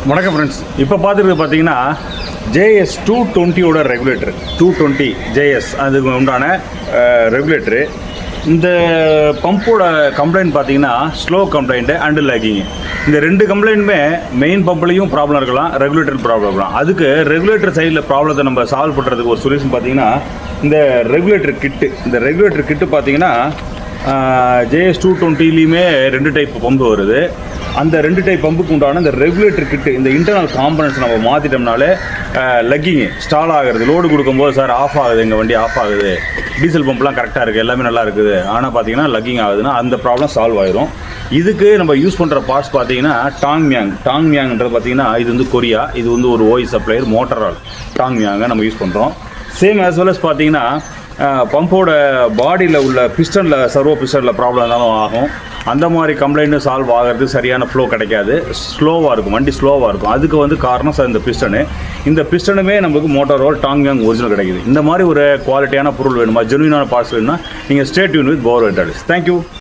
வணக்கம் ஃப்ரெண்ட்ஸ். இப்போ பார்த்துருக்கு பார்த்தீங்கன்னா JS 220 ரெகுலேட்டர் 220 JS அதுக்கு உண்டான ரெகுலேட்டரு. இந்த பம்போட கம்ப்ளைண்ட் பார்த்தீங்கன்னா ஸ்லோ கம்ப்ளைண்ட்டு அண்டு லேக்கிங்கு. இந்த ரெண்டு கம்ப்ளைண்ட்டுமே மெயின் பம்ப்லேயும் ப்ராப்ளம் இருக்கலாம், ரெகுலேட்டர் ப்ராப்ளம் இருக்கலாம். அதுக்கு ரெகுலேட்டர் சைடில் ப்ராப்ளத்தை நம்ம சால்வ் பண்ணுறதுக்கு ஒரு சொல்யூஷன் பார்த்தீங்கன்னா இந்த ரெகுலேட்டர் கிட்டு பார்த்தீங்கன்னா JS 220லையுமே 2 டைப் பம்பு வருது. அந்த 2 டைப் பம்புக்கு உண்டான இந்த ரெகுலேட்டர் கிட்டு, இந்த இன்டர்னல் காம்பனன்ட்ஸ் நம்ம மாற்றிட்டோம்னாலே லக்கிங்கு ஸ்டால் ஆகுறது. லோடு கொடுக்கும்போது சார் ஆஃப் ஆகுது, எங்கள் வண்டி ஆஃப் ஆகுது, டீசல் பம்ப்லாம் கரெக்டாக இருக்குது, எல்லாமே நல்லா இருக்குது, ஆனால் பார்த்தீங்கன்னா லக்கிங் ஆகுதுன்னா அந்த ப்ராப்ளம் சால்வ் ஆயிரும். இதுக்கு நம்ம யூஸ் பண்ணுற பார்ட்ஸ் பார்த்தீங்கன்னா டாங்மியாங்ன்றது பார்த்தீங்கன்னா இது வந்து கொரியா, இது வந்து ஒரு ஓய் சப்ளையர் மோட்டரால் டாங்மியாங்க நம்ம யூஸ் பண்ணுறோம். சேம் ஆஸ் வெல் அஸ் பார்த்தீங்கன்னா பம்போட பாடியில் உள்ள பிஸ்டனில் சர்வோ பிஸ்டனில் ப்ராப்ளம் இருந்தாலும் ஆகும். அந்த மாதிரி கம்ப்ளைண்ட்டும் சால்வ் ஆகிறது, சரியான ஃப்ளோ கிடைக்காது, ஸ்லோவாக இருக்கும், வண்டி ஸ்லோவாக இருக்கும். அதுக்கு வந்து காரணம் சார் இந்த பிஸ்டனுமே நம்மளுக்கு மோட்டரோல் டாங்மியாங் ஒரிஜினல் கிடைக்குது. இந்த மாதிரி ஒரு குவாலிட்டியான பொருள் வேணுமா, ஜெனுவினான பார்ட்ஸ் வேணுமா, நீங்கள் stay tuned with power Vandalis. Thank you.